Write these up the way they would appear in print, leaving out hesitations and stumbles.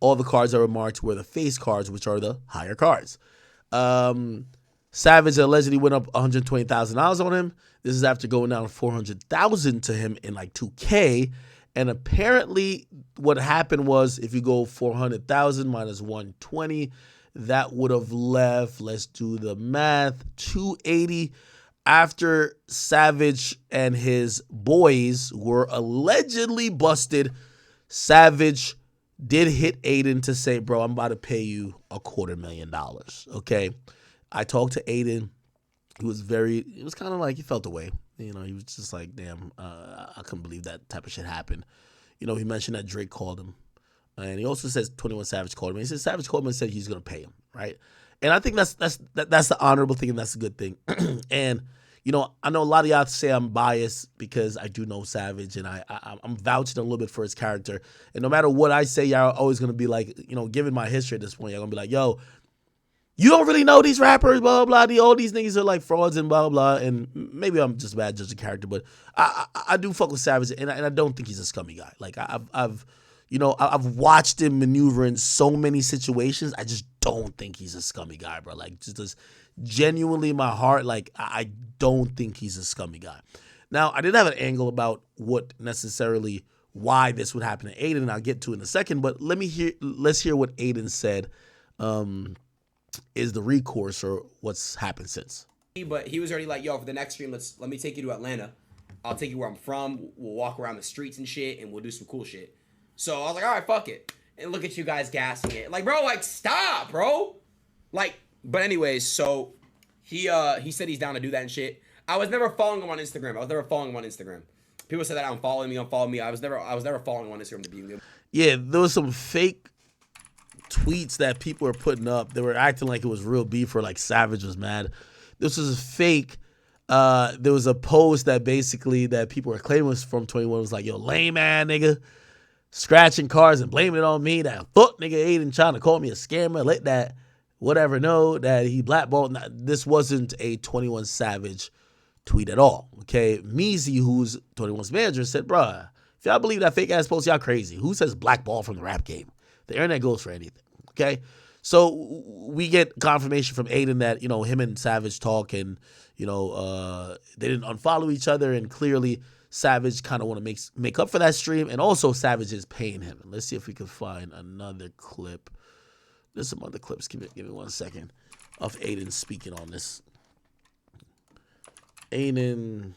All the cards that were marked were the face cards, which are the higher cards. Savage allegedly went up $120,000 on him. This is after going down $400,000 to him in like 2K. And apparently what happened was if you go 400,000 minus 120, that would have left, let's do the math, 280 after Savage and his boys were allegedly busted. Savage did hit Adin to say, bro, I'm about to pay you $250,000. Okay. I talked to Adin. It was kind of like he felt away. You know, he was just like, damn, I couldn't believe that type of shit happened. You know, he mentioned that Drake called him. And he also says 21 Savage called him. He said Savage called him and said he's going to pay him, right? And I think that's the honorable thing and that's a good thing. And, you know, I know a lot of y'all say I'm biased because I do know Savage and I'm vouching a little bit for his character. And no matter what I say, y'all are always going to be like, you know, given my history at this point, y'all going to be like, yo, you don't really know these rappers, blah, blah, blah. All these niggas are like frauds and blah, blah, blah. And maybe I'm just bad judging character, but I do fuck with Savage, and I don't think he's a scummy guy. Like, I've watched him maneuver in so many situations. I just don't think he's a scummy guy, bro. Like, just genuinely in my heart, like, I don't think he's a scummy guy. Now, I didn't have an angle about why this would happen to Adin, and I'll get to it in a second, but let's hear what Adin said. Is the recourse or what's happened since. But he was already like, yo, for the next stream, let me take you to Atlanta. I'll take you where I'm from. We'll walk around the streets and shit, and we'll do some cool shit. So I was like, all right, fuck it. And look at you guys gassing it. Like, bro, like, stop, bro. Like, but anyways, so he said he's down to do that and shit. I was never following him on Instagram. People said that unfollow me. I was never following him on Instagram to begin with. Yeah, there was some fake tweets that people were putting up. They were acting like it was real beef or like Savage was mad. This was fake. There was a post that basically that people were claiming was from 21. It was like, yo, lame man nigga, scratching cars and blaming it on me. That fuck nigga Adin trying to call me a scammer. Let that whatever know that he blackballed. This wasn't a 21 Savage tweet at all. Okay, Meezy, who's 21's manager, said, bruh, if y'all believe that fake ass post, y'all crazy. Who says blackball from the rap game? The internet goes for anything, okay? So we get confirmation from Adin that, you know, him and Savage talk and, you know, they didn't unfollow each other, and clearly Savage kind of want to make up for that stream, and also Savage is paying him. Let's see if we can find another clip. There's some other clips. Give me 1 second of Adin speaking on this. Adin,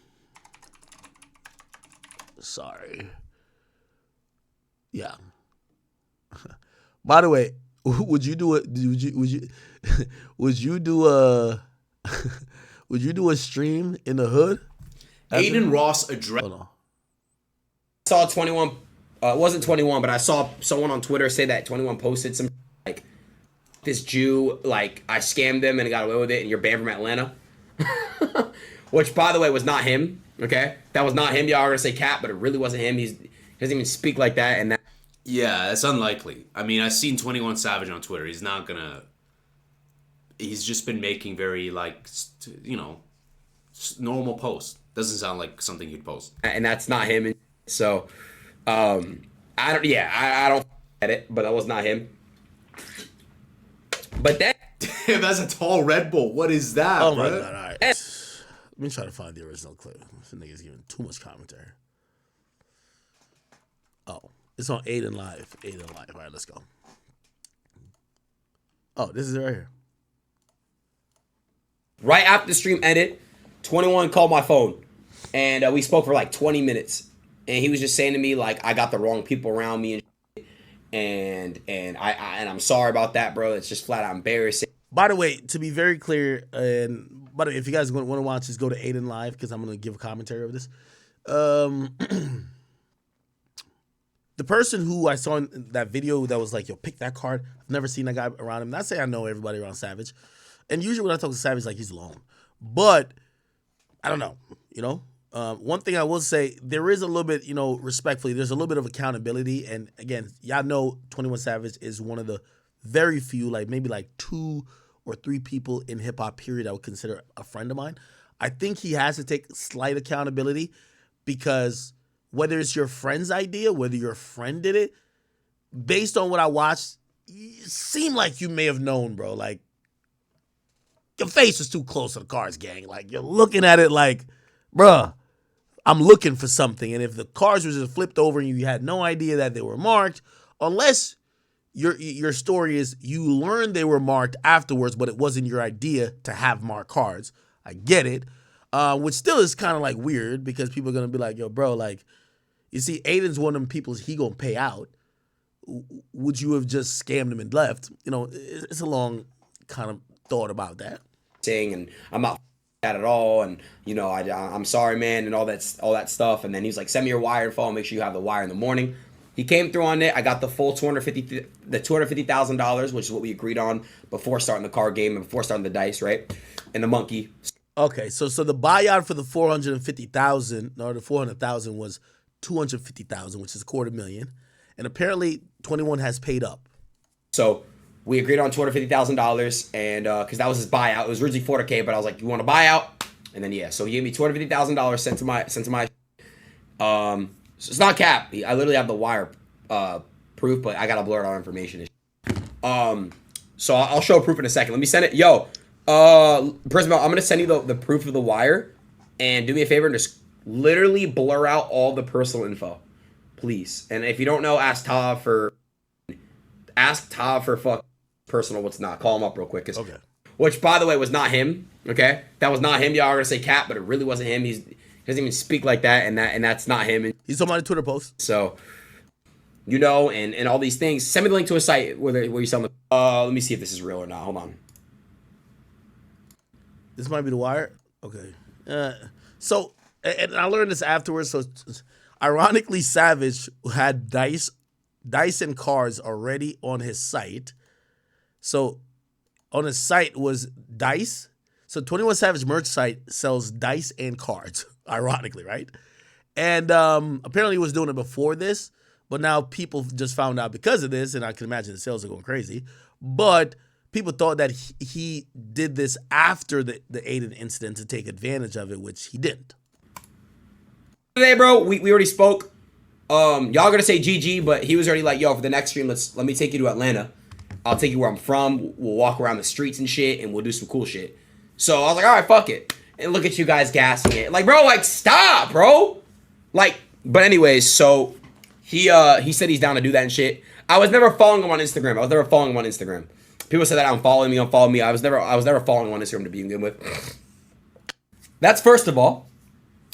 sorry. Yeah. By the way, would you do a stream in the hood? Adin Ross addressed. I saw 21. It wasn't 21, but I saw someone on Twitter say that 21 posted some like this Jew, like I scammed them and got away with it, and you're banned from Atlanta. Which, by the way, was not him. Okay, that was not him. Y'all are gonna say cap, but it really wasn't him. He doesn't even speak like that, and that. Yeah, it's unlikely. I mean, I've seen 21 Savage on Twitter. He's not gonna. He's just been making very, like, you know, normal posts. Doesn't sound like something he'd post. And that's not him. So, I don't get it, but that was not him. But that. Damn, that's a tall Red Bull. What is that? Oh my god! All right, let me try to find the original clip. This nigga's giving too much commentary. Oh. It's on Adin Live. All right, let's go. Oh, this is it right here. Right after the stream ended, 21 called my phone, and we spoke for like 20 minutes. And he was just saying to me like, I got the wrong people around me, and I'm sorry about that, bro. It's just flat out embarrassing. By the way, to be very clear, and by the way, if you guys want to watch this, go to Adin Live because I'm going to give a commentary of this. The person who I saw in that video that was like, yo, pick that card. I've never seen that guy around him. Not saying I know everybody around Savage. And usually when I talk to Savage, like, he's alone. But I don't know, you know? One thing I will say, there is a little bit, you know, respectfully, there's a little bit of accountability. And again, y'all know 21 Savage is one of the very few, like maybe like 2 or 3 people in hip hop period I would consider a friend of mine. I think he has to take slight accountability because whether it's your friend's idea, whether your friend did it, based on what I watched, it seemed like you may have known, bro. Like, your face was too close to the cards, gang. Like, you're looking at it like, bruh, I'm looking for something. And if the cards were just flipped over and you had no idea that they were marked, unless your story is you learned they were marked afterwards, but it wasn't your idea to have marked cards. I get it. Which still is kind of like weird because people are going to be like, yo, bro, like, you see, Adin's one of them people, he going to pay out. Would you have just scammed him and left? You know, it's a long kind of thought about that. And I'm not that at all, and you know, I'm sorry, man, and all that stuff. And then he's like, send me your wire info, make sure you have the wire in the morning. He came through on it. I got the full $250,000, which is what we agreed on before starting the card game and before starting the dice, right? And the monkey. Okay, so the buyout for the $400,000 was $250,000, which is $250,000, and apparently 21 has paid up. So we agreed on $250,000, and because that was his buyout. It was originally $400K, but I was like, "You want a buyout?" And then yeah, so he gave me $250,000 sent to my. So it's not cap. I literally have the wire proof, but I gotta blur out information. So I'll show proof in a second. Let me send it. Yo, Prismo, I'm gonna send you the proof of the wire, and do me a favor and just literally blur out all the personal info, please. And if you don't know, ask Tav for fuck personal what's not. Call him up real quick. Okay. Which, by the way, was not him. Okay, that was not him. Y'all are gonna say cap, but it really wasn't him. He doesn't even speak like that, and that's not him. He's on my Twitter post. So, you know, and all these things. Send me the link to a site where you sell them. Let me see if this is real or not. Hold on. This might be the wire. Okay. So, and I learned this afterwards. So, ironically, Savage had dice and cards already on his site. So, on his site was dice. So, 21 Savage merch site sells dice and cards, ironically, right? And apparently he was doing it before this, but now people just found out because of this, and I can imagine the sales are going crazy. But people thought that he did this after the Adin incident to take advantage of it, which he didn't. Today, bro, we already spoke. Y'all gonna say GG, but he was already like, yo, for the next stream, let me take you to Atlanta. I'll take you where I'm from. We'll walk around the streets and shit, and we'll do some cool shit. So I was like, all right, fuck it. And look at you guys gassing it. Like, bro, like, stop, bro. Like, but anyways, so he said he's down to do that and shit. I was never following him on Instagram. People said that I'm following me, unfollow me. I was never following him on Instagram to begin with. That's first of all.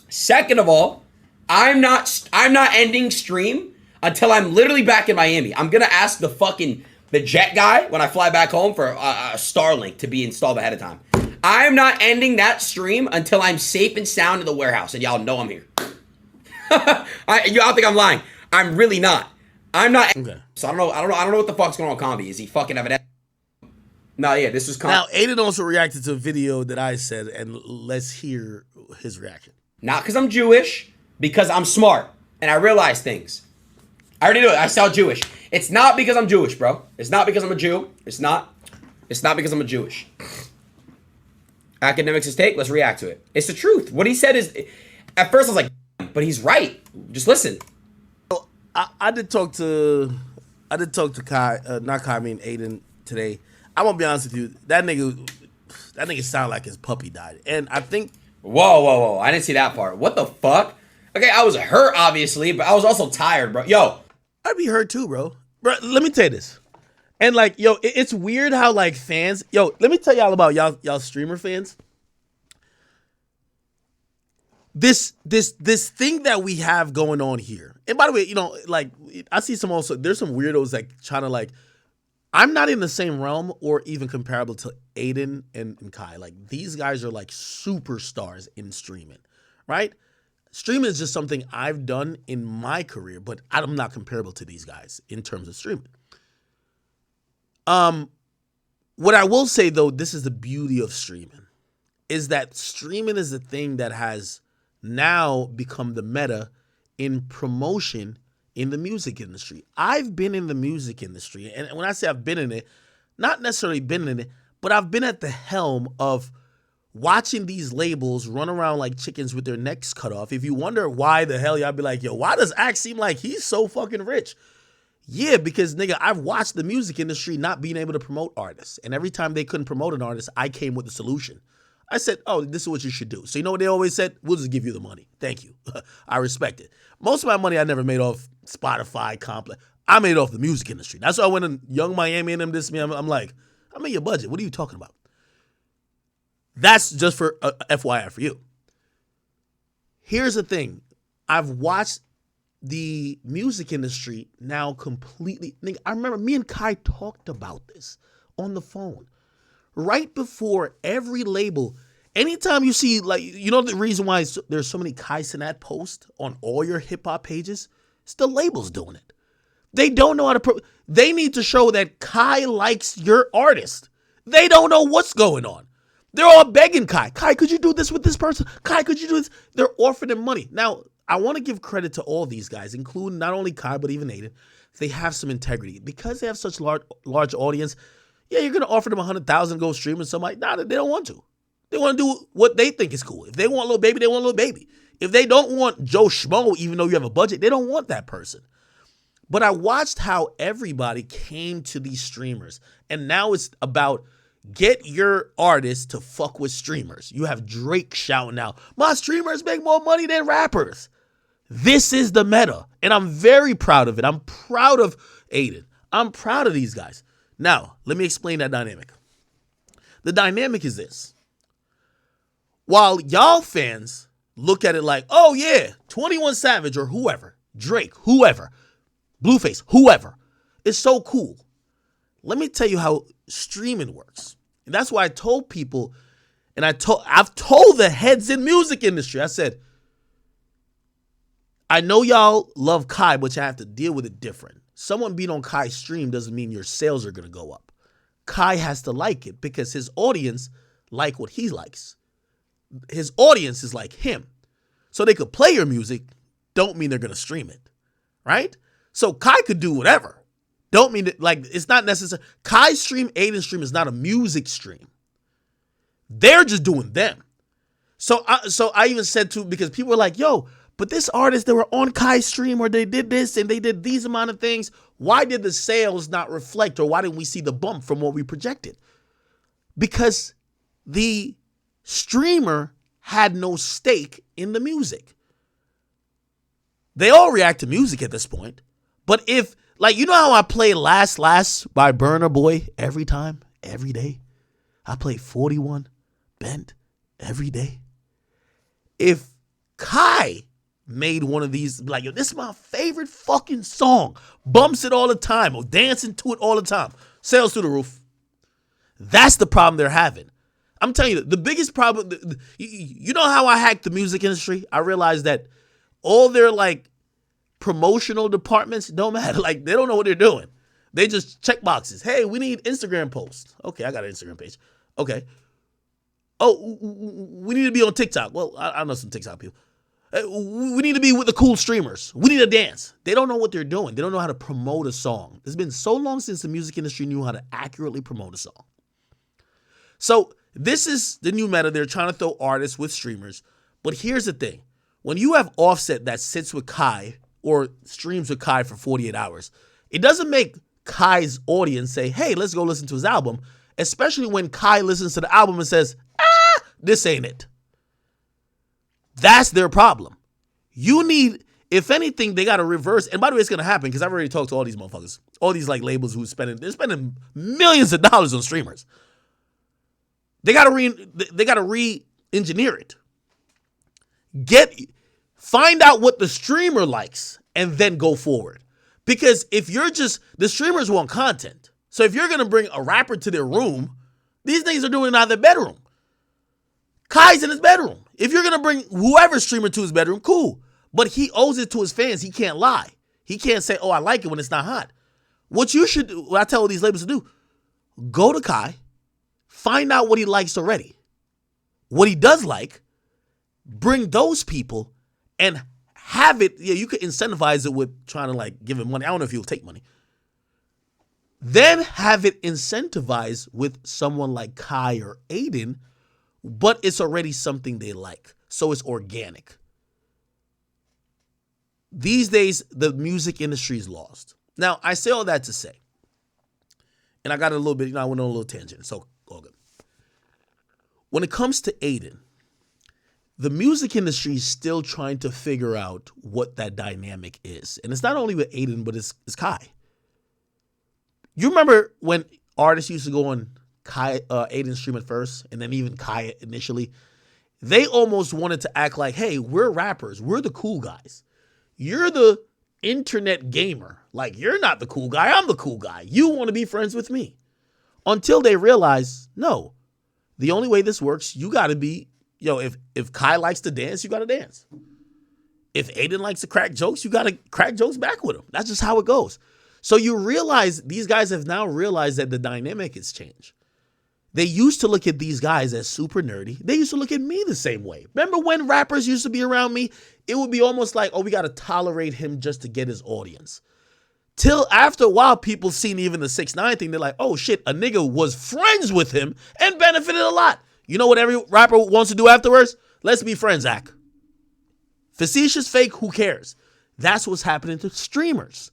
Second of all, I'm not ending stream until I'm literally back in Miami. I'm gonna ask the jet guy when I fly back home for a Starlink to be installed ahead of time. I'm not ending that stream until I'm safe and sound in the warehouse, and y'all know I'm here. Y'all think I'm lying? I'm really not. I'm not. Okay. So I don't know what the fuck's going on with Combi. Is he fucking having? No, yeah, this was Combi. Now, Adin also reacted to a video that I said, and let's hear his reaction. Not because I'm Jewish, because I'm smart and I realize things. I already know it. I sound Jewish. It's not because I'm Jewish, bro. It's not because I'm a Jew. It's not because I'm a Jewish. Akademiks' take. Let's react to it. It's the truth. What he said is, at first I was like, but he's right. Just listen. I did talk to Kai, not Kai, I mean Adin today. I'm gonna be honest with you. That nigga sounded like his puppy died, and I think. Whoa! I didn't see that part. What the fuck? Okay, I was hurt, obviously, but I was also tired, bro. Yo, I'd be hurt too, bro. Bro, let me tell you this. And like, yo, it's weird how like fans. Yo, let me tell y'all about y'all streamer fans. This thing that we have going on here. And by the way, you know, like I see there's some weirdos like trying to like. I'm not in the same realm or even comparable to Adin and Kai. Like these guys are like superstars in streaming, right? Streaming is just something I've done in my career, but I'm not comparable to these guys in terms of streaming. What I will say though, this is the beauty of streaming, is that streaming is the thing that has now become the meta in promotion in the music industry. I've been in the music industry, and when I say I've been in it, not necessarily been in it, but I've been at the helm of watching these labels run around like chickens with their necks cut off. If you wonder why the hell y'all be like, yo, why does Axe seem like he's so fucking rich? Yeah, because nigga, I've watched the music industry not being able to promote artists. And every time they couldn't promote an artist, I came with a solution. I said, oh, this is what you should do. So you know what they always said? We'll just give you the money. Thank you. I respect it. Most of my money I never made off Spotify, Complex. I made it off the music industry. That's why when in Young Miami and them dissed me, I'm like, I'm in your budget. What are you talking about? That's just for FYI for you. Here's the thing. I've watched the music industry now completely. Nigga, I remember me and Kai talked about this on the phone. Right before every label, anytime you see, like, you know the reason why there's so many Kai Cenat posts on all your hip-hop pages? It's the labels doing it. They don't know how to, they need to show that Kai likes your artist. They don't know what's going on. They're all begging Kai. Kai, could you do this with this person? Kai, could you do this? They're offering them money. Now, I want to give credit to all these guys, including not only Kai, but even Adin. They have some integrity. Because they have such large audience, yeah, you're going to offer them $100,000 to go stream and somebody. Nah, they don't want to. They want to do what they think is cool. If they want Lil Baby, they want Lil Baby. If they don't want Joe Schmo, even though you have a budget, they don't want that person. But I watched how everybody came to these streamers. And now it's about get your artists to fuck with streamers. You have Drake shouting out, my streamers make more money than rappers. This is the meta. And I'm very proud of it. I'm proud of Adin. I'm proud of these guys. Now, let me explain that dynamic. The dynamic is this. While y'all fans look at it like, oh yeah, 21 Savage or whoever, Drake, whoever, Blueface, whoever, it's so cool. Let me tell you how streaming works. And that's why I told people, and I've told the heads in music industry, I said, I know y'all love Kai, but you have to deal with it different. Someone being on Kai's stream doesn't mean your sales are going to go up. Kai has to like it because his audience like what he likes. His audience is like him. So they could play your music, don't mean they're going to stream it, right? So Kai could do whatever. Don't mean that, like, it's not necessary. Kai's stream, Adin's stream is not a music stream. They're just doing them. So I even said to, because people were like, yo, but this artist that were on Kai's stream or they did this and they did these amount of things, why did the sales not reflect or why didn't we see the bump from what we projected? Because the streamer had no stake in the music. They all react to music at this point. But if, like, you know how I play Last by Burna Boy every time, every day? I play 41 Bent every day. If Kai made one of these, like, yo, this is my favorite fucking song, bumps it all the time, or dancing to it all the time, sales through the roof. That's the problem they're having. I'm telling you, the biggest problem, you know how I hacked the music industry? I realized that all their, like, promotional departments don't matter. Like, they don't know what they're doing. They just check boxes. Hey, we need Instagram posts. Okay, I got an Instagram page. Okay. Oh, we need to be on TikTok. Well, I know some TikTok people. We need to be with the cool streamers. We need to dance. They don't know what they're doing. They don't know how to promote a song. It's been so long since the music industry knew how to accurately promote a song. So this is the new meta. They're trying to throw artists with streamers. But here's the thing. When you have Offset that sits with Kai or streams with Kai for 48 hours, it doesn't make Kai's audience say, hey, let's go listen to his album, especially when Kai listens to the album and says, this ain't it. That's their problem. You need, if anything, they got to reverse. And by the way, it's going to happen because I've already talked to all these motherfuckers, all these like labels they're spending millions of dollars on streamers. They got to re-engineer it. Find out what the streamer likes and then go forward. Because if you're just, the streamers want content. So if you're going to bring a rapper to their room, these things are doing it out of their bedroom. Kai's in his bedroom. If you're going to bring whoever streamer to his bedroom, cool. But he owes it to his fans. He can't lie. He can't say, oh, I like it when it's not hot. What you should do, what I tell these labels to do, go to Kai, find out what he likes already. What he does like, bring those people and have it. Yeah, you could incentivize it with trying to like give him money. I don't know if he'll take money. Then have it incentivized with someone like Kai or Adin, but it's already something they like. So it's organic. These days, the music industry is lost. Now, I say all that to say, and I got a little bit, I went on a little tangent, so all good. When it comes to Adin, the music industry is still trying to figure out what that dynamic is. And it's not only with Adin, but it's Kai. You remember when artists used to go on Adin's stream at first, and then even Kai initially? They almost wanted to act like, hey, we're rappers. We're the cool guys. You're the internet gamer. Like, you're not the cool guy. I'm the cool guy. You want to be friends with me. Until they realize, no, the only way this works, you got to be, if Kai likes to dance, you got to dance. If Adin likes to crack jokes, you got to crack jokes back with him. That's just how it goes. So you realize these guys have now realized that the dynamic has changed. They used to look at these guys as super nerdy. They used to look at me the same way. Remember when rappers used to be around me? It would be almost like, oh, we got to tolerate him just to get his audience. Till after a while, people seen even the 6ix9ine thing. They're like, oh shit, a nigga was friends with him and benefited a lot. You know what every rapper wants to do afterwards? Let's be friends, Zach. Facetious, fake, who cares? That's what's happening to streamers.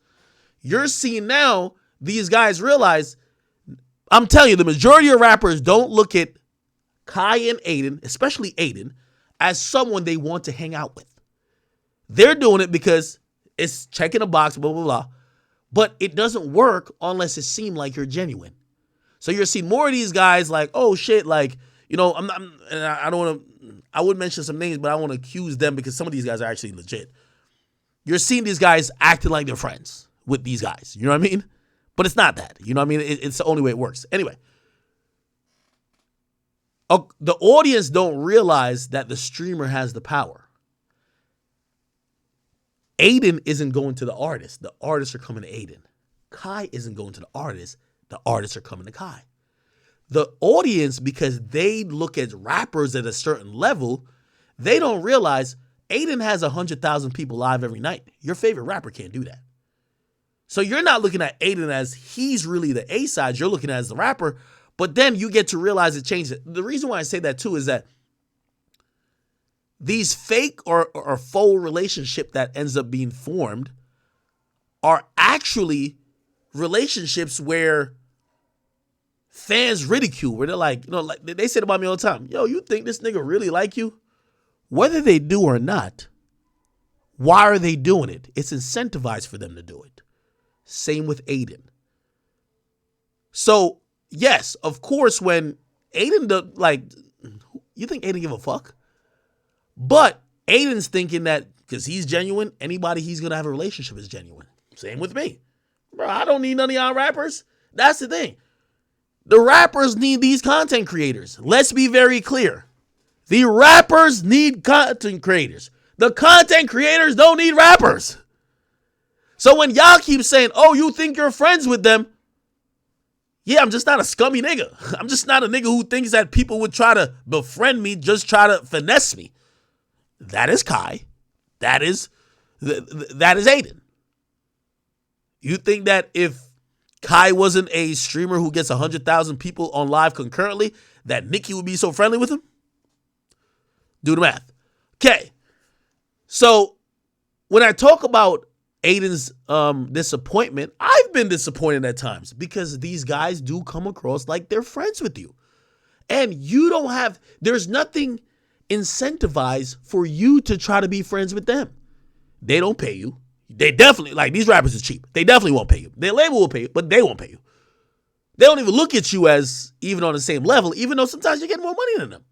You're seeing now these guys realize, I'm telling you, the majority of rappers don't look at Kai and Adin, especially Adin, as someone they want to hang out with. They're doing it because it's checking a box, blah, blah, blah. But it doesn't work unless it seems like you're genuine. So you're seeing more of these guys like, oh shit, like, I'm not, and I don't want to, I would mention some names, but I want to accuse them because some of these guys are actually legit. You're seeing these guys acting like they're friends with these guys. You know what I mean? But it's not that. You know what I mean? It's the only way it works. Anyway, the audience don't realize that the streamer has the power. Adin isn't going to the artist. The artists are coming to Adin. Kai isn't going to the artist. The artists are coming to Kai. The audience, because they look at rappers at a certain level, they don't realize Adin has 100,000 people live every night. Your favorite rapper can't do that. So you're not looking at Adin as he's really the A side. You're looking at as the rapper. But then you get to realize it changes. The reason why I say that too is that these fake or faux relationship that ends up being formed are actually relationships where fans ridicule, where they're like, like they said about me all the time, yo, you think this nigga really like you? Whether they do or not, why are they doing it? It's incentivized for them to do it. Same with Adin. So, yes, of course, when Adin, you think Adin give a fuck? But Adin's thinking that because he's genuine, anybody he's going to have a relationship is genuine. Same with me. Bro, I don't need none of y'all rappers. That's the thing. The rappers need these content creators. Let's be very clear. The rappers need content creators. The content creators don't need rappers. So when y'all keep saying, oh, you think you're friends with them? Yeah, I'm just not a scummy nigga. I'm just not a nigga who thinks that people would try to befriend me, just try to finesse me. That is Kai. That is Adin. You think that if Kai wasn't a streamer who gets 100,000 people on live concurrently, that Nicki would be so friendly with him? Do the math. Okay. So when I talk about Adin's disappointment, I've been disappointed at times because these guys do come across like they're friends with you. And there's nothing incentivized for you to try to be friends with them. They don't pay you. They definitely, these rappers are cheap. They definitely won't pay you. Their label will pay you, but they won't pay you. They don't even look at you as even on the same level, even though sometimes you get more money than them.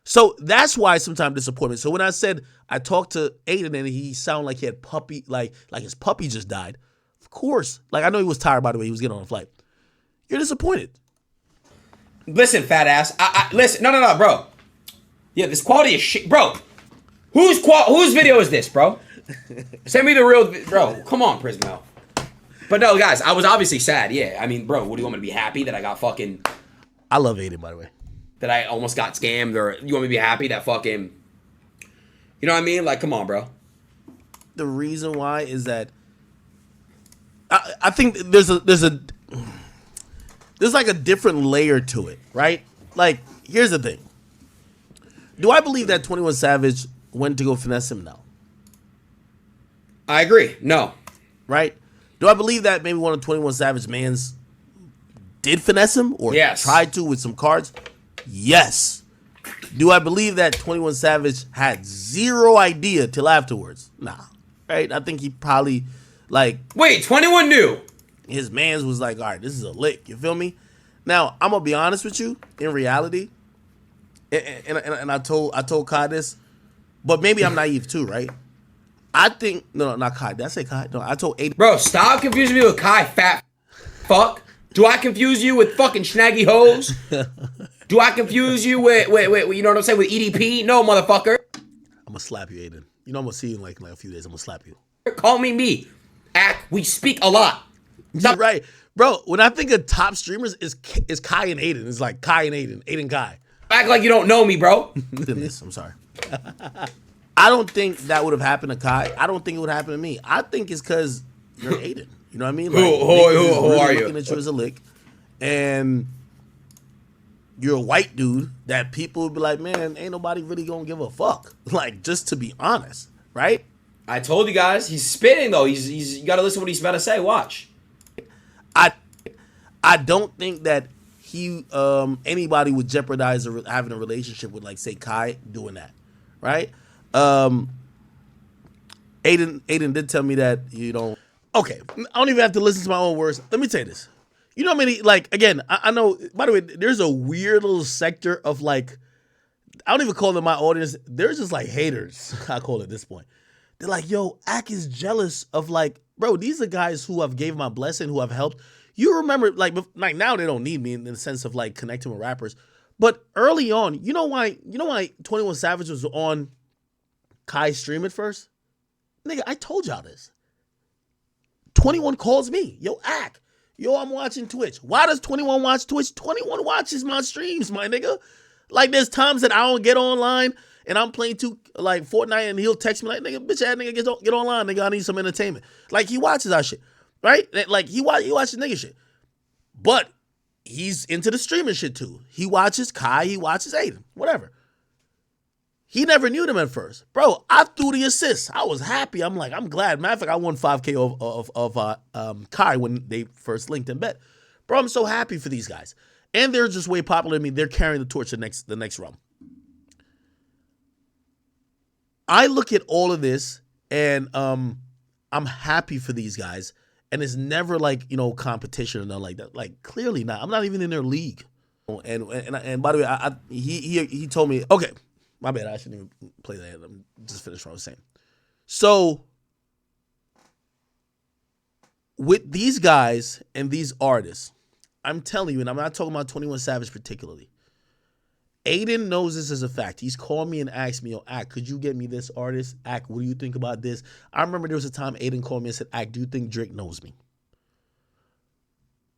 So that's why sometimes disappointment. So when I said I talked to Adin and he sounded like he had puppy, like his puppy just died, of course. I know he was tired, by the way. He was getting on a flight. You're disappointed. Listen, fat ass. Listen. No, bro. Yeah, this quality is shit, bro. Whose video is this, bro? Send me the real, bro. Come on, Prismo. But no, guys, I was obviously sad. Yeah, I mean, bro, what do you want me to be happy that I got fucking? I love Adin, by the way. That I almost got scammed, or you want me to be happy that fucking? You know what I mean? Come on, bro. The reason why is that I think there's a different layer to it, right? Here's the thing. Do I believe that 21 Savage went to go finesse him? No. I agree. No. Right? Do I believe that maybe one of 21 Savage mans did finesse him or Yes. tried to with some cards? Yes. Do I believe that 21 Savage had zero idea till afterwards? Nah. Right? I think he probably, like, Wait, 21 knew. his mans was like, all right, this is a lick. You feel me? Now, I'm going to be honest with you. In reality, and I told Kai this, but maybe I'm naive too, right? I think, no, not Kai. Did I say Kai? No, I told Adin. Bro, stop confusing me with Kai, fat fuck. Do I confuse you with fucking Snaggy Hoes? Do I confuse you with, you know what I'm saying, with EDP? No, motherfucker. I'm going to slap you, Adin. You know I'm going to see you in like a few days. I'm going to slap you. Call me. We speak a lot. You're right. Bro, when I think of top streamers, is Kai and Adin. It's like Kai and Adin Kai. Act like you don't know me, bro. I'm sorry. I don't think that would have happened to Kai. I don't think it would happen to me. I think it's because you're Adin. You know what I mean? Like, who are you? Looking at you as a lick, and you're a white dude that people would be like, man, ain't nobody really gonna give a fuck. Like, just to be honest, right? I told you guys, he's spitting though. He's you gotta listen to what he's about to say. Watch. I don't think that he anybody would jeopardize having a relationship with, like, say, Kai doing that, right? Adin did tell me that you don't. Okay, I don't even have to listen to my own words. Let me tell you this. You know how many, like, again, I know, by the way, there's a weird little sector of, like, I don't even call them my audience. They're just like haters, I call it at this point. They're like, yo, Ak is jealous of, like, bro, these are guys who I've gave my blessing, who I've helped. You remember, like now they don't need me in the sense of, like, connecting with rappers. But early on, you know why 21 Savage was on Kai's stream at first? Nigga, I told y'all this. 21 calls me, yo, Ak, yo, I'm watching Twitch. Why does 21 watch Twitch? 21 watches my streams, my nigga. Like, there's times that I don't get online and I'm playing Fortnite and he'll text me like, nigga, bitch ass nigga, get online, nigga, I need some entertainment. Like, he watches our shit, right? Like, he watches nigga shit. But he's into the streaming shit too. He watches Kai, he watches Adin, whatever. He never knew them at first. Bro, I threw the assist. I was happy. I'm like, I'm glad. Matter of fact, I won 5K of Kai when they first linked in bet. Bro, I'm so happy for these guys. And they're just way popular than me. They're carrying the torch the next run. I look at all of this, and I'm happy for these guys. And it's never like, you know, competition or nothing like that. Like, clearly not. I'm not even in their league. And by the way, he told me, okay, my bad, I shouldn't even play that. I'm just finished what I was saying. So, with these guys and these artists, I'm telling you, and I'm not talking about 21 Savage particularly, Adin knows this as a fact. He's called me and asked me, yo, Ak, could you get me this artist? Ak, what do you think about this? I remember there was a time Adin called me and said, Ak, do you think Drake knows me?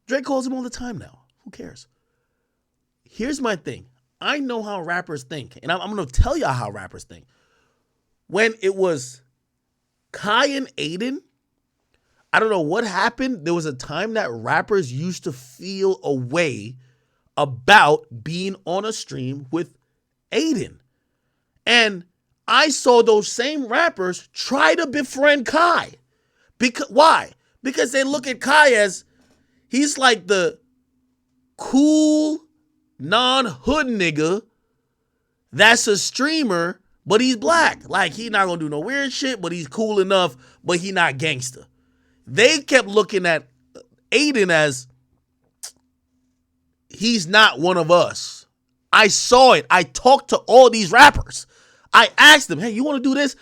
Drake calls him all the time now. Who cares? Here's my thing. I know how rappers think, and I'm going to tell y'all how rappers think. When it was Kai and Adin, I don't know what happened. There was a time that rappers used to feel a way about being on a stream with Adin. And I saw those same rappers try to befriend Kai. Why? Because they look at Kai as he's like the cool non-hood nigga that's a streamer, but he's black. Like, he not gonna do no weird shit, but he's cool enough, but he not gangster. They kept looking at Adin as he's not one of us. I saw it. I talked to all these rappers. I asked them, hey, you want to do this?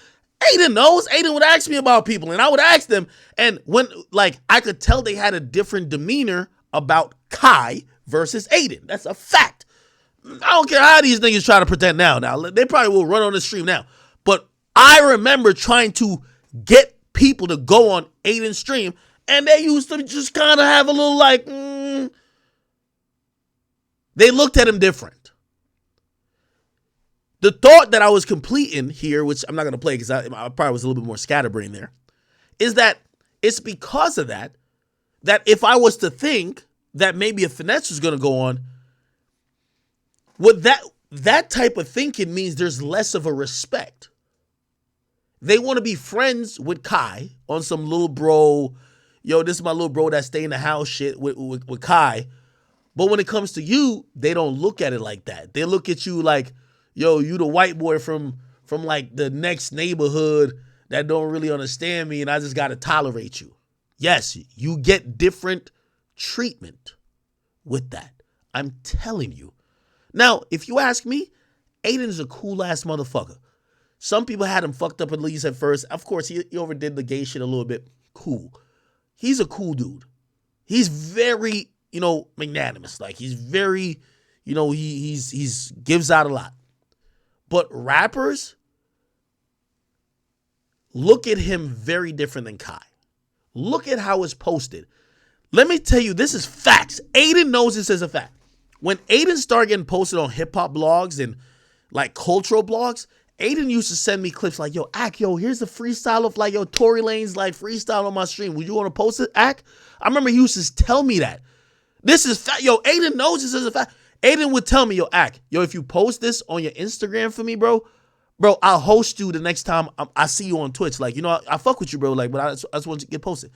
Adin knows. Adin would ask me about people, and I would ask them. And when, like, I could tell they had a different demeanor about Kai versus Adin. That's a fact. I don't care how these niggas try to pretend now. They probably will run on the stream now. But I remember trying to get people to go on Adin's stream, and they used to just kind of have a little like, They looked at him different. The thought that I was completing here, which I'm not going to play because I probably was a little bit more scatterbrained there, is that it's because of that if I was to think that maybe a finesse was going to go on, what that type of thinking means there's less of a respect. They want to be friends with Kai on some little bro, yo, this is my little bro that stay in the house shit with Kai. But when it comes to you, they don't look at it like that. They look at you like, yo, you the white boy from like the next neighborhood that don't really understand me, and I just gotta tolerate you. Yes, you get different treatment with that. I'm telling you. Now, if you ask me, Adin's a cool ass motherfucker. Some people had him fucked up at least at first. Of course, he overdid the gay shit a little bit. Cool. He's a cool dude. He's very, magnanimous. Like, he's very, he's gives out a lot. But rappers look at him very different than Kai. Look at how it's posted. Let me tell you, this is facts. Adin knows this is a fact. When Adin started getting posted on hip-hop blogs and, like, cultural blogs, Adin used to send me clips like, yo, here's the freestyle of, like, Tory Lanez, like, freestyle on my stream. Would you want to post it, Ak? I remember he used to tell me that. This is fact. Yo, Adin knows this is a fact. Adin would tell me, yo, Ak, if you post this on your Instagram for me, bro, I'll host you the next time I see you on Twitch. Like, I fuck with you, bro. Like, but I just want to get posted.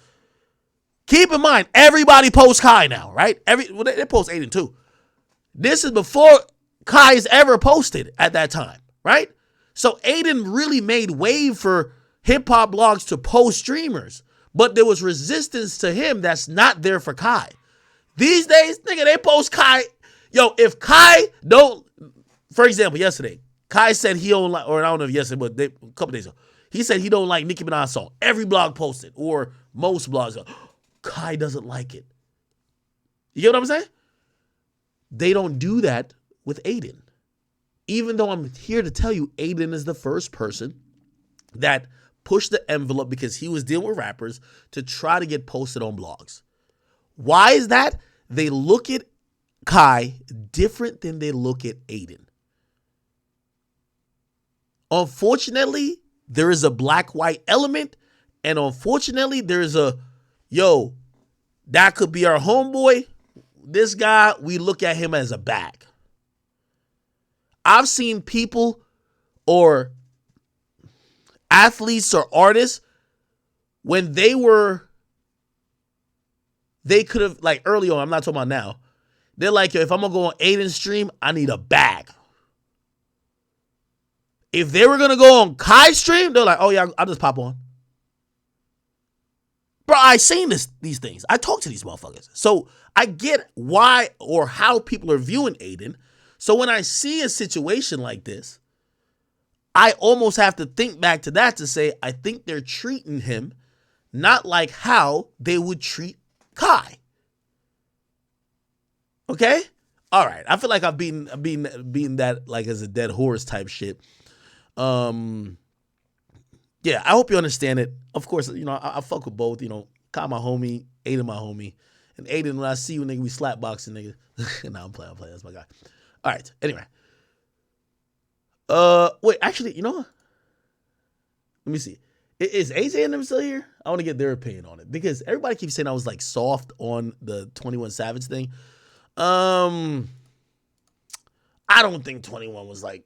Keep in mind, everybody posts Kai now, right? They post Adin too. This is before Kai is ever posted at that time, right? So Adin really made wave for hip-hop blogs to post streamers. But there was resistance to him that's not there for Kai. These days, nigga, they post Kai. Yo, if Kai don't, for example, yesterday, Kai said he don't like, or I don't know if yesterday, but a couple days ago, he said he don't like Nicki Minaj's song. Every blog posted, or most blogs go, Kai doesn't like it. You get what I'm saying? They don't do that with Adin. Even though I'm here to tell you, Adin is the first person that pushed the envelope because he was dealing with rappers to try to get posted on blogs. Why is that? They look at Kai different than they look at Adin. Unfortunately, there is a black-white element, and unfortunately, there's that could be our homeboy. This guy, we look at him as a bag. I've seen people or athletes or artists when they could have, like early on, I'm not talking about now, they're like, yo, if I'm going to go on Adin's stream, I need a bag. If they were going to go on Kai's stream, they're like, oh yeah, I'll just pop on. Bro, I seen these things. I talk to these motherfuckers. So I get why or how people are viewing Adin. So when I see a situation like this, I almost have to think back to that to say, I think they're treating him not like how they would treat Kai. Okay? All right. I feel like I've been that like as a dead horse type shit. Yeah, I hope you understand it. Of course, I fuck with both. Kai my homie, Adin my homie. And Adin, when I see you, nigga, we slap boxing, nigga. Nah, I'm playing. That's my guy. All right. Anyway. Wait, actually, you know what? Let me see. Is AJ and them still here? I want to get their opinion on it because everybody keeps saying I was like soft on the 21 Savage thing. I don't think 21 was like.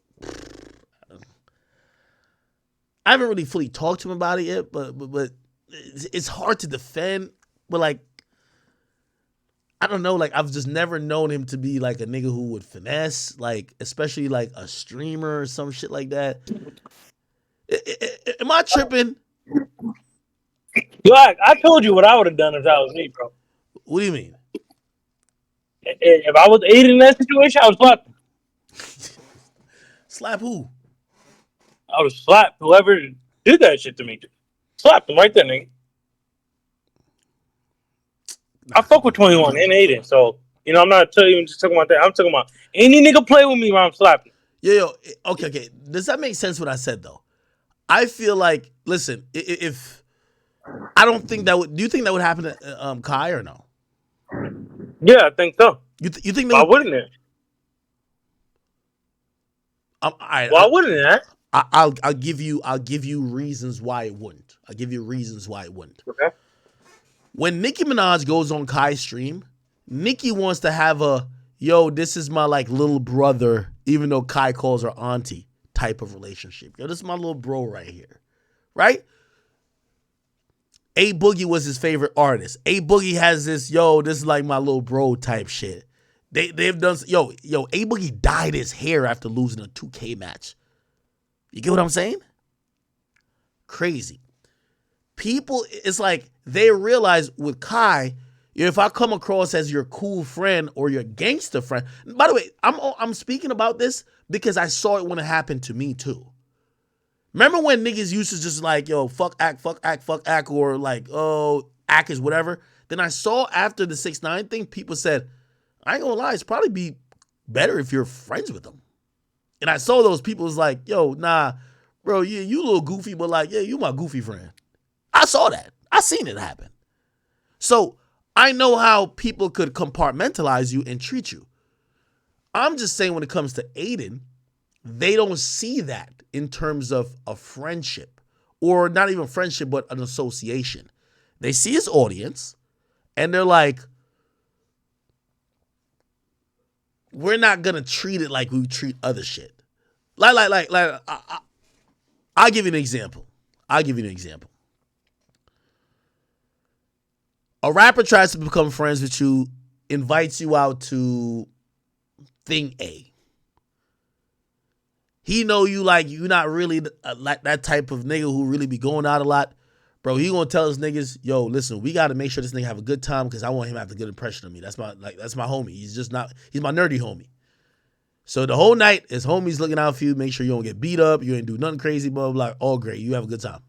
I haven't really fully talked to him about it yet, but it's hard to defend. But like, I don't know. Like, I've just never known him to be like a nigga who would finesse, like especially like a streamer or some shit like that. Am I tripping? Yo, I told you what I would have done if that was me, bro. What do you mean? If I was Adin in that situation, I would slap him. Slap who? I would slap whoever did that shit to me. Slap them right there, nigga. I fuck with 21 and Adin, so I'm not even just talking about that. I'm talking about any nigga play with me while I'm slapping. Yo, okay. Does that make sense what I said though? I feel like, listen, if I don't think that would. Do you think that would happen to Kai or no? Yeah, I think so. You think? Why wouldn't it? Why wouldn't it? I'll give you reasons why it wouldn't. I'll give you reasons why it wouldn't. Okay. When Nicki Minaj goes on Kai's stream, Nicki wants to have this is my like little brother, even though Kai calls her auntie type of relationship. Yo, this is my little bro right here. Right? A Boogie was his favorite artist. A Boogie has this, this is like my little bro type shit. They've done, A Boogie dyed his hair after losing a 2K match. You get what I'm saying? Crazy. People, it's like they realize with Kai, if I come across as your cool friend or your gangster friend, by the way, I'm speaking about this because I saw it when it happened to me too. Remember when niggas used to just like, fuck act, or like, act is whatever. Then I saw after the 6ix9ine thing, people said, I ain't gonna lie, it's probably be better if you're friends with them. And I saw those people was like, nah, bro, you a little goofy, but like, yeah, you my goofy friend. I saw that. I seen it happen. So I know how people could compartmentalize you and treat you. I'm just saying when it comes to Adin, they don't see that in terms of a friendship, or not even friendship, but an association. They see his audience and they're like, we're not going to treat it like we treat other shit. I'll give you an example. A rapper tries to become friends with you, invites you out to thing A. He know you like you not really like that type of nigga who really be going out a lot. Bro, he gonna tell his niggas, listen, we gotta make sure this nigga have a good time because I want him to have a good impression of me. That's my homie. He's my nerdy homie. So the whole night, his homie's looking out for you, make sure you don't get beat up, you ain't do nothing crazy, blah, blah, blah. All great. You have a good time.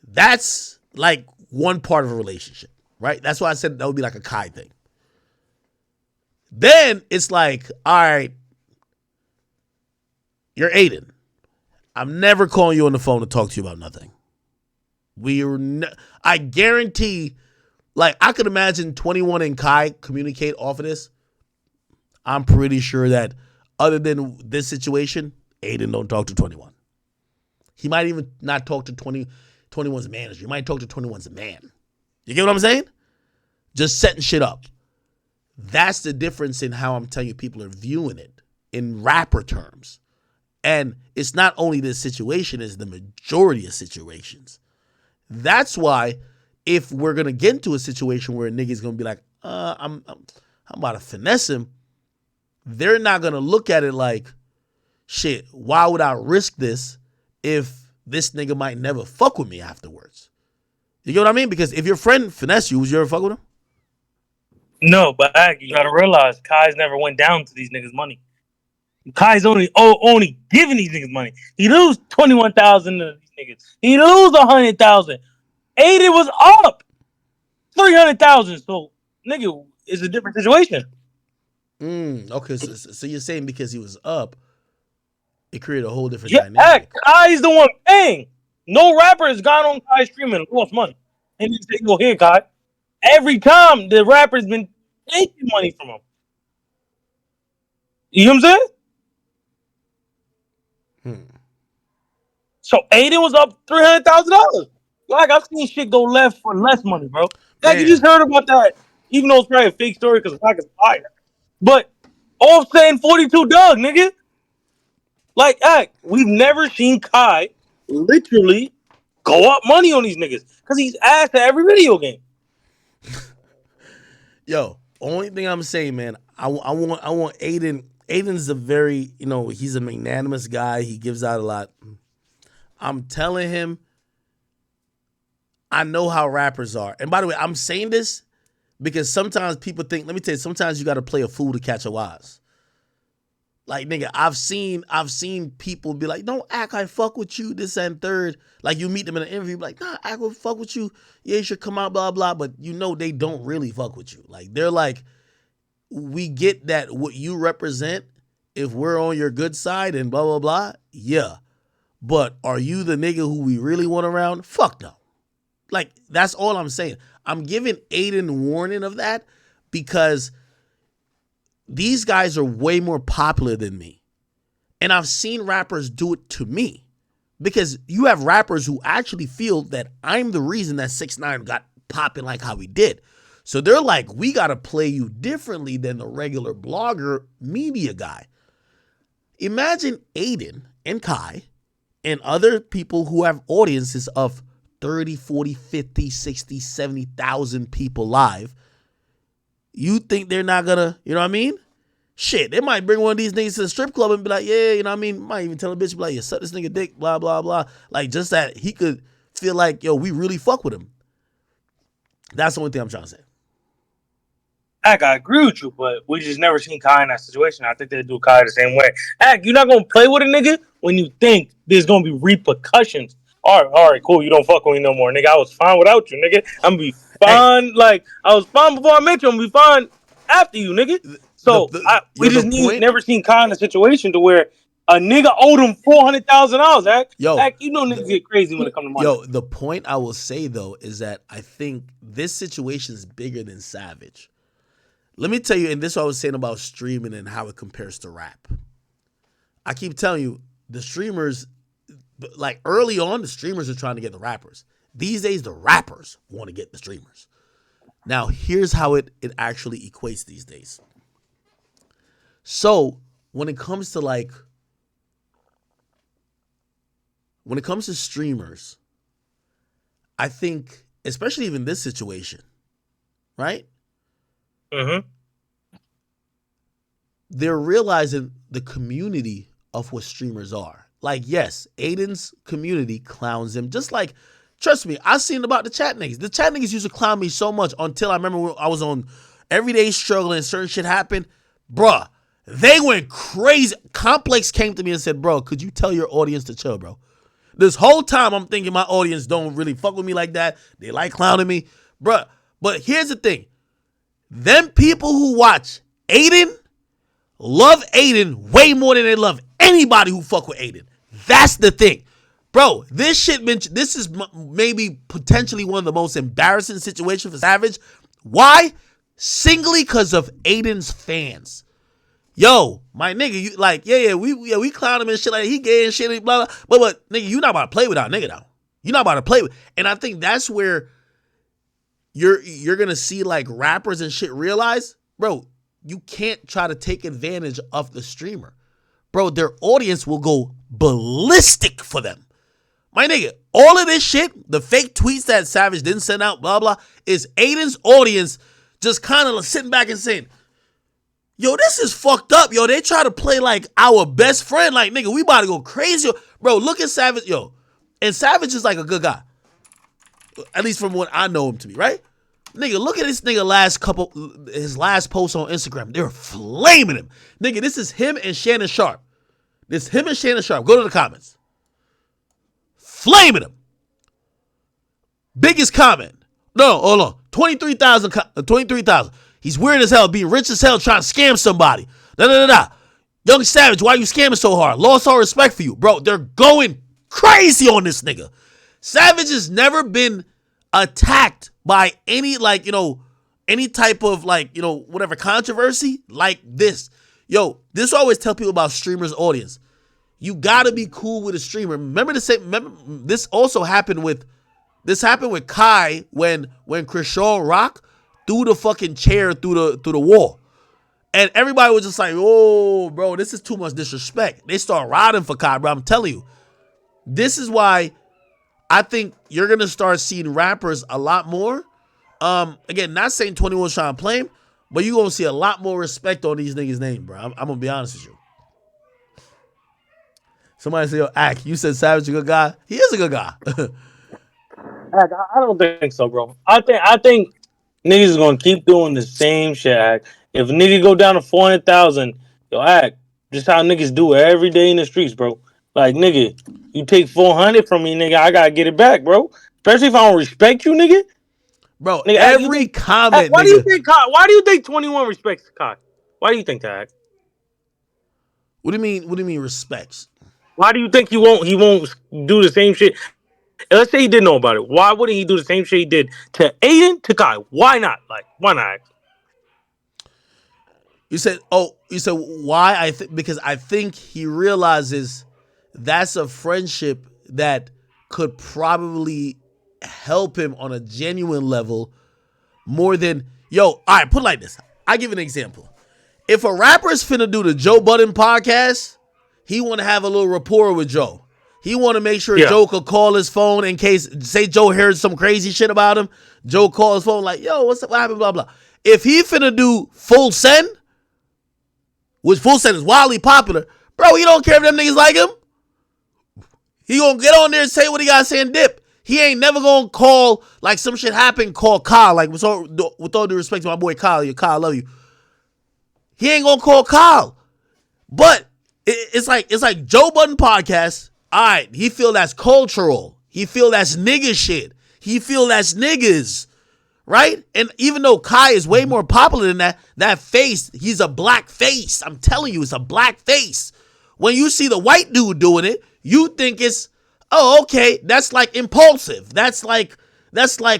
That's like one part of a relationship, right? That's why I said that would be like a Kai thing. Then it's like, all right, you're Adin. I'm never calling you on the phone to talk to you about nothing. I guarantee, like, I could imagine 21 and Kai communicate off of this. I'm pretty sure that other than this situation, Adin don't talk to 21. He might even not talk to 21's manager. He might talk to 21's man. You get what I'm saying? Just setting shit up. That's the difference in how I'm telling you people are viewing it in rapper terms. And it's not only this situation, it's the majority of situations. That's why if we're going to get into a situation where a nigga's going to be like, I'm about to finesse him, they're not going to look at it like, shit, why would I risk this if this nigga might never fuck with me afterwards? You get what I mean? Because if your friend finesse you, would you ever fuck with him? No, but you gotta realize Kai's never went down to these niggas' money. Kai's only giving these niggas money. He lose 21,000 to these niggas. He lose 100,000. Adin was up 300,000. So nigga, it's a different situation. Okay, so you're saying because he was up, it created a whole different Yeah, dynamic. Kai's the one paying. No rapper has gone on Kai's stream and lost money. And he said, "Go here, Kai." Every time the rapper's been taking money from him. You know what I'm saying? So Adin was up $300,000. Like, I've seen shit go left for less money, bro. Like, you just heard about that, even though it's probably a fake story because Pac is fire. But Offset and 42 Doug, nigga. Like, we've never seen Kai literally go up money on these niggas because he's ass at every video game. Yo, only thing I'm saying, man, I want Adin. Adin's a very, he's a magnanimous guy. He gives out a lot. I'm telling him, I know how rappers are. And by the way, I'm saying this because sometimes people think, let me tell you, sometimes you got to play a fool to catch a wise. Like, nigga, I've seen people be like, don't act I fuck with you, this and third. Like, you meet them in an interview, be like, nah, I will fuck with you. Yeah, you should come out, blah, blah. But they don't really fuck with you. Like, they're like, we get that what you represent, if we're on your good side and blah, blah, blah, yeah. But are you the nigga who we really want around? Fuck no. Like, that's all I'm saying. I'm giving Adin warning of that because these guys are way more popular than me. And I've seen rappers do it to me because you have rappers who actually feel that I'm the reason that 6ix9ine got popping like how he did. So they're like, we got to play you differently than the regular blogger media guy. Imagine Adin and Kai and other people who have audiences of 30, 40, 50, 60, 70,000 people live. You think they're not gonna, you know what I mean? Shit, they might bring one of these niggas to the strip club and be like, yeah, you know what I mean? Might even tell a bitch, be like, yeah, suck this nigga dick, blah, blah, blah. Like, just that he could feel like, yo, we really fuck with him. That's the only thing I'm trying to say. Heck, I agree with you, but we just never seen Kai in that situation. I think they do Kai the same way. Heck, you're not gonna play with a nigga when you think there's gonna be repercussions. All right, cool. You don't fuck with me no more, nigga. I was fine without you, nigga. I'm gonna be fine. Hey. Like I was fine before I met you. I'm gonna be fine after you, nigga. So we just never seen Kai in a situation to where a nigga owed him $400,000. Heck, you know niggas get crazy when it comes to money. Yo, the point I will say though is that I think this situation is bigger than Savage. Let me tell you, and this is what I was saying about streaming and how it compares to rap. I keep telling you, the streamers, like early on, the streamers are trying to get the rappers. These days, the rappers want to get the streamers. Now, here's how it actually equates these days. So, when it comes to streamers, I think, especially even this situation, right? Mm-hmm. They're realizing the community of what streamers are. Like, yes, Adin's community clowns him. Just like, trust me, I've seen about the chat niggas. The chat niggas used to clown me so much until I remember when I was on Everyday Struggle and certain shit happened. Bruh, they went crazy. Complex came to me and said, bro, could you tell your audience to chill, bro? This whole time I'm thinking my audience don't really fuck with me like that. They like clowning me. Bruh, but here's the thing. Them people who watch Adin love Adin way more than they love anybody who fuck with Adin. That's the thing. Bro, this is maybe potentially one of the most embarrassing situations for Savage. Why? Singly because of Adin's fans. Yo, my nigga, you like, we clown him and shit like that. He gay and shit, blah, blah. But nigga, you not about to play with our nigga now. You not about to play with. And I think that's where you're gonna see like rappers and shit realize, bro, you can't try to take advantage of the streamer. Bro, their audience will go ballistic for them. My nigga, all of this shit, the fake tweets that Savage didn't send out, blah, blah, is Adin's audience just kind of sitting back and saying, yo, this is fucked up, yo. They try to play like our best friend. Like, nigga, we about to go crazy. Bro, look at Savage, yo. And Savage is like a good guy. At least from what I know him to be, right? Nigga, look at this nigga his last post on Instagram. They're flaming him. Nigga, this is him and Shannon Sharp. This him and Shannon Sharp. Go to the comments. Flaming him. Biggest comment. No, hold on. 23,000. He's weird as hell, being rich as hell, trying to scam somebody. Da. Young Savage, why you scamming so hard? Lost all respect for you. Bro, they're going crazy on this nigga. Savage has never been attacked by any, any type of, whatever controversy like this. Yo, this is what I always tell people about streamers' audience. You gotta be cool with a streamer. Remember this also happened with Kai when Krishan Rock threw the fucking chair through the wall. And everybody was just like, oh, bro, this is too much disrespect. They start riding for Kai, bro. I'm telling you. This is why I think you're going to start seeing rappers a lot more. Again, not saying 21's trying to play him, but you're going to see a lot more respect on these niggas' name, bro. I'm going to be honest with you. Somebody say, yo, Ak, you said Savage a good guy? He is a good guy. I don't think so, bro. I think niggas is going to keep doing the same shit, Ak. If a nigga go down to 400,000, yo, Ak, just how niggas do every day in the streets, bro. Like, nigga, you take 400 from me, nigga, I gotta get it back, bro. Especially if I don't respect you, nigga. Bro, nigga, every comment, why nigga. Why do you think 21 respects Kai? Why do you think that? What do you mean respects? Why do you think he won't do the same shit? And let's say he didn't know about it. Why wouldn't he do the same shit he did to Adin, to Kai? Why not? Like, why not? You said why? Because I think he realizes that's a friendship that could probably help him on a genuine level more than, all right, put it like this. I give an example. If a rapper's finna do the Joe Budden podcast, he want to have a little rapport with Joe. He want to make sure Yeah. Joe could call his phone in case, say Joe heard some crazy shit about him. Joe call his phone like, yo, what's up? What happened? Blah, blah. If he finna do full send, which full send is wildly popular, bro, he don't care if them niggas like him. He gonna get on there and say what he gotta say and dip. He ain't never gonna call, like some shit happened, call Kyle. Like, with all due respect to my boy Kyle, Kyle, I love you. He ain't gonna call Kyle. But it's like Joe Budden podcast. All right, he feel that's cultural. He feel that's nigga shit. He feel that's niggas, right? And even though Kai is way more popular than that face, he's a black face. I'm telling you, it's a black face. When you see the white dude doing it, you think it's, oh, okay, that's like impulsive. That's like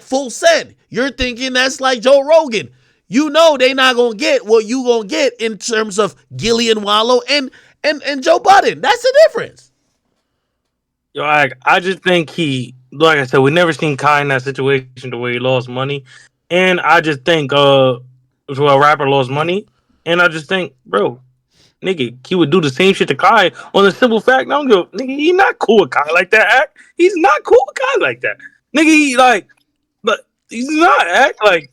full send. You're thinking that's like Joe Rogan. You know they not gonna get what you gonna get in terms of Gillian Wallow and Joe Budden. That's the difference. Yo, I just think like I said, we never seen Kai in that situation the way he lost money, and I just think a rapper lost money, and I just think, bro, nigga, he would do the same shit to Kai on the simple fact. I don't give, nigga, he not cool with Kai like that. Act, he's not cool with Kai like that, nigga. He like, but he's not act like.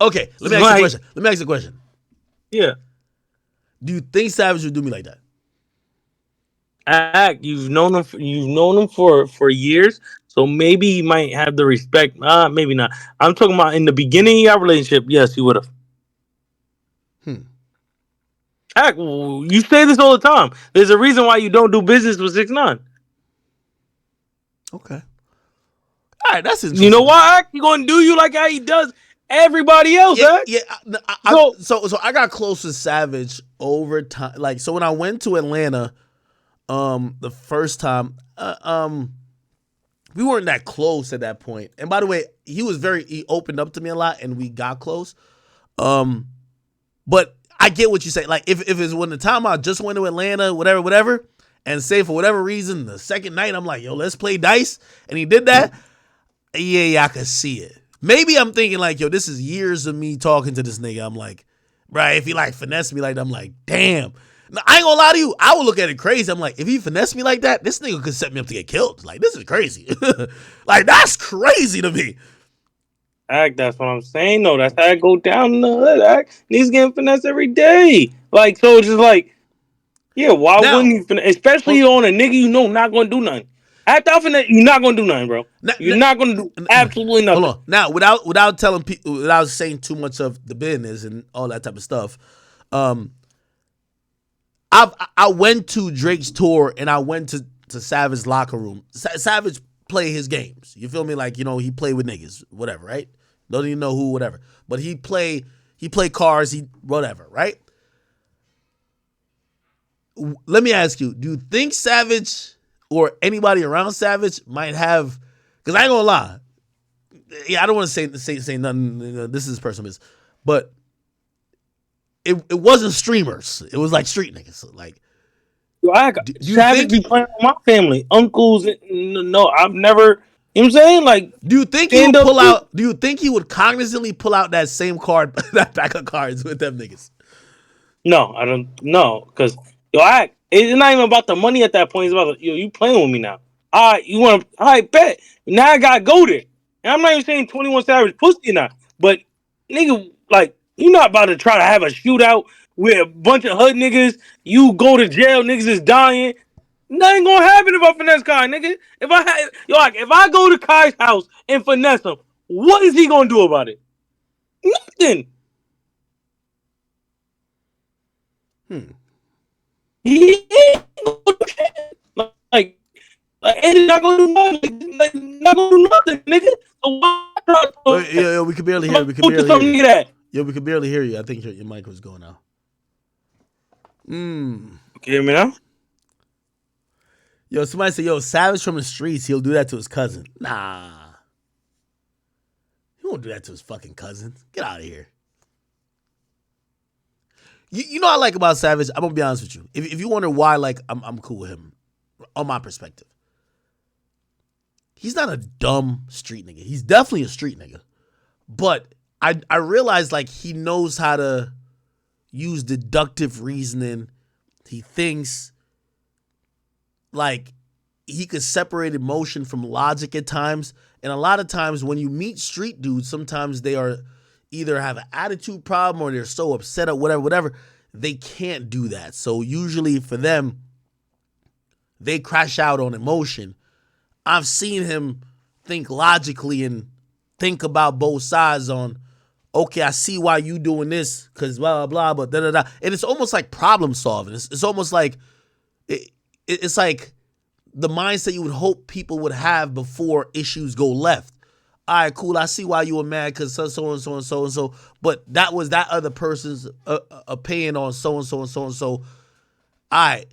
Okay, let me ask you a question. Yeah. Do you think Savage would do me like that? Act, you've known him for years, so maybe he might have the respect. Maybe not. I'm talking about in the beginning of your relationship. Yes, he would have. Act, you say this all the time. There's a reason why you don't do business with 6ix9ine. Okay. All right, that's interesting. You know why? Act, he gonna do you like how he does everybody else. Yeah, Act? yeah. So I got close to Savage over time. Like, so when I went to Atlanta, the first time, we weren't that close at that point. And by the way, he opened up to me a lot, and we got close. But I get what you say. Like, if it's when the time I just went to Atlanta, whatever, and say for whatever reason, the second night I'm like, yo, let's play dice, and he did that. Yeah, I could see it. Maybe I'm thinking like, yo, this is years of me talking to this nigga. I'm like, right, if he like finesse me like that, I'm like, damn. Now, I ain't gonna lie to you. I would look at it crazy. I'm like, if he finesse me like that, this nigga could set me up to get killed. Like, this is crazy. Like, that's crazy to me. Act, that's what I'm saying. No, that's how I go down in the hood. Act, he's getting finesse every day. Like, so it's just like, yeah, why wouldn't he finesse? Especially on a nigga you know not gonna do nothing. Act out finesse, you're not gonna do nothing, bro. You're not gonna do absolutely nothing. Hold on. Now, without telling people, without saying too much of the business and all that type of stuff, I went to Drake's tour and I went to Savage's locker room. Savage play his games. You feel me? Like, you know, he play with niggas, whatever, right? Don't even know who, whatever. But he play cards, he whatever, right? Let me ask you, do you think Savage or anybody around Savage might have, because I ain't gonna lie, yeah, I don't want to say nothing, this is personal business, but it wasn't streamers. It was like street niggas. Like, Savage be playing with my family, uncles. No, I've never. You know what I'm saying? Like, do you think he would pull out? Do you think he would cognizantly pull out that same card, that pack of cards with them niggas? No, I don't know, because it's not even about the money at that point. It's about you playing with me now. All right, you want to? All right, bet. Now I gotta go there. And I'm not even saying 21 Savage pussy or not, but nigga, like, you not about to try to have a shootout with a bunch of hood niggas. You go to jail, niggas is dying. Nothing gonna happen if I finesse Kai, nigga. If I go to Kai's house and finesse him, what is he gonna do about it? Nothing. He ain't gonna do shit. Like, and not gonna do nothing. Like, not gonna do nothing, nigga. So Yo, we can barely hear you. We can barely hear you. I think your mic was going out. Can you hear me now? Yo, somebody say, yo, Savage from the streets, he'll do that to his cousin. Nah. He won't do that to his fucking cousin. Get out of here. You know what I like about Savage? I'm gonna be honest with you. If you wonder why, like, I'm cool with him, on my perspective. He's not a dumb street nigga. He's definitely a street nigga. But I realize, like, he knows how to use deductive reasoning. He thinks, like, he could separate emotion from logic at times. And a lot of times when you meet street dudes, sometimes they are either have an attitude problem or they're so upset or whatever. They can't do that. So usually for them, they crash out on emotion. I've seen him think logically and think about both sides on, okay, I see why you doing this because blah, blah, blah, but da, da, da. And it's almost like problem solving. It's almost like, it's like the mindset you would hope people would have before issues go left. All right, cool. I see why you were mad because so and so and so and so. But that was that other person's opinion on so and so and so and so. All right,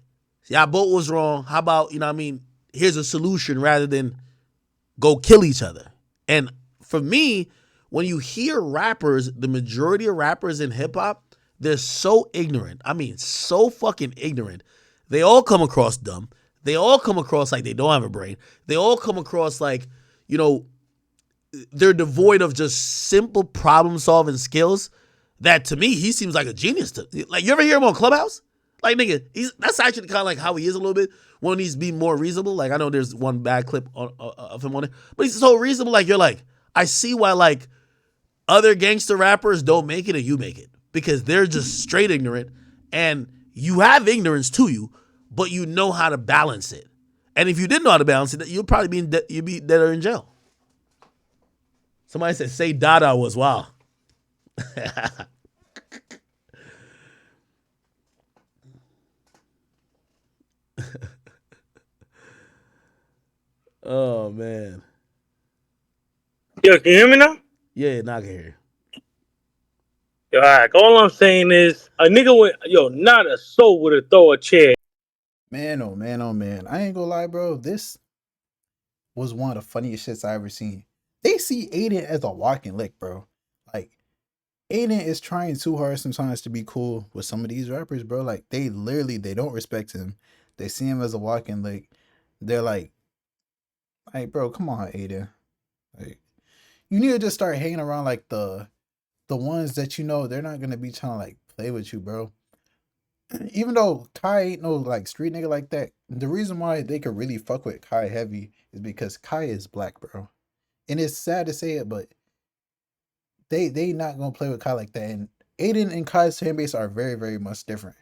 y'all both was wrong. How about, you know what I mean? Here's a solution rather than go kill each other. And for me, when you hear rappers, the majority of rappers in hip hop, they're so ignorant. I mean, so fucking ignorant. They all come across dumb. They all come across like they don't have a brain. They all come across like, you know, they're devoid of just simple problem solving skills that to me, he seems like a genius. Like, you ever hear him on Clubhouse? Like, nigga, that's actually kind of like how he is a little bit when he's being more reasonable. Like, I know there's one bad clip of him on it, but he's so reasonable. Like, you're like, I see why, like, other gangster rappers don't make it and you make it because they're just straight ignorant and you have ignorance to you, but you know how to balance it. And if you didn't know how to balance it, you'll probably you'd be dead or in jail. Somebody said, say Dada was wild. Oh, man. Yo, can you hear me now? Yeah, not here. Yo, all right. All I'm saying is a nigga with not a soul would have throw a chair. Man, oh man, oh man. I ain't gonna lie, bro. This was one of the funniest shits I ever seen. They see Adin as a walking lick, bro. Like, Adin is trying too hard sometimes to be cool with some of these rappers, bro. Like, they don't respect him. They see him as a walking lick. They're like, bro, come on, Adin. Like, you need to just start hanging around like the ones that you know they're not gonna be trying to like play with you, bro. Even though Kai ain't no like street nigga like that, the reason why they could really fuck with Kai heavy is because Kai is black, bro. And it's sad to say it, but they not gonna play with Kai like that. And Adin and Kai's fan base are very, very much different.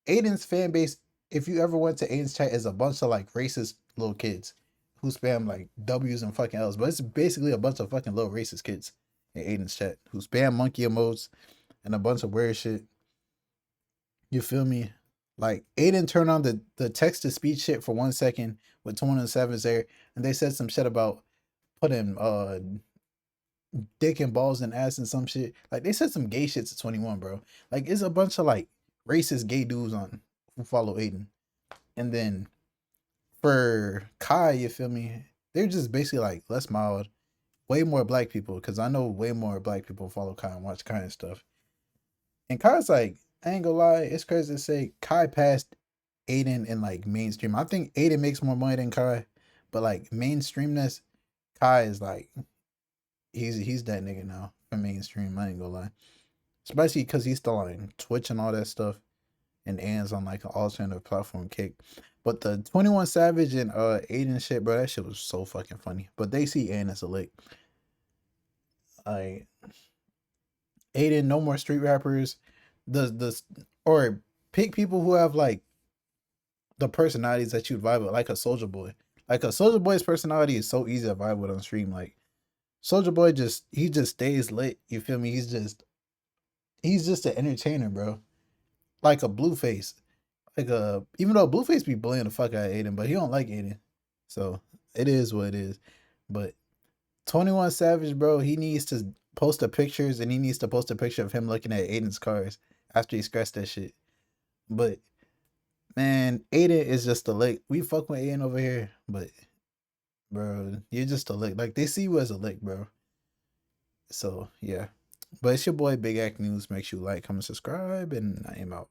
Aiden's fan base, if you ever went to Aiden's chat, is a bunch of like racist little kids who spam like W's and fucking L's. But it's basically a bunch of fucking little racist kids in Aiden's chat who spam monkey emotes and a bunch of weird shit. You feel me? Like, Adin turned on the text to speech shit for 1 second with 27s there, and they said some shit about putting dick and balls and ass and some shit. Like, they said some gay shit to 21, bro. Like, it's a bunch of like racist gay dudes on who follow Adin. And then for Kai, you feel me? They're just basically like less mild, way more black people, because I know way more black people follow Kai and watch Kai and stuff. And Kai's like, I ain't gonna lie, it's crazy to say Kai passed Adin in like mainstream. I think Adin makes more money than Kai, but like mainstreamness, Kai is like he's that nigga now for mainstream. I ain't gonna lie, especially because he's still on Twitch and all that stuff, and Ann's on like an alternative platform kick. But the 21 Savage and Adin shit, bro, that shit was so fucking funny. But they see Ann as a lick. Like, Adin, no more street rappers. Or pick people who have like the personalities that you'd vibe with, like a Soldier Boy. Like, a Soldier Boy's personality is so easy to vibe with on stream. Like, Soldier Boy just stays lit. You feel me? He's just an entertainer, bro. Like a Blueface. Even though Blueface be bullying the fuck out of Adin, but he don't like Adin. So it is what it is. But 21 Savage, bro, he needs to post the pictures, and he needs to post a picture of him looking at Aiden's cars after he scratched that shit. But man, Adin is just a lick. We fuck with Adin over here, but bro, you're just a lick. Like, they see you as a lick, bro. So yeah. But it's your boy Big Act News. Make sure you like, comment, subscribe, and I am out.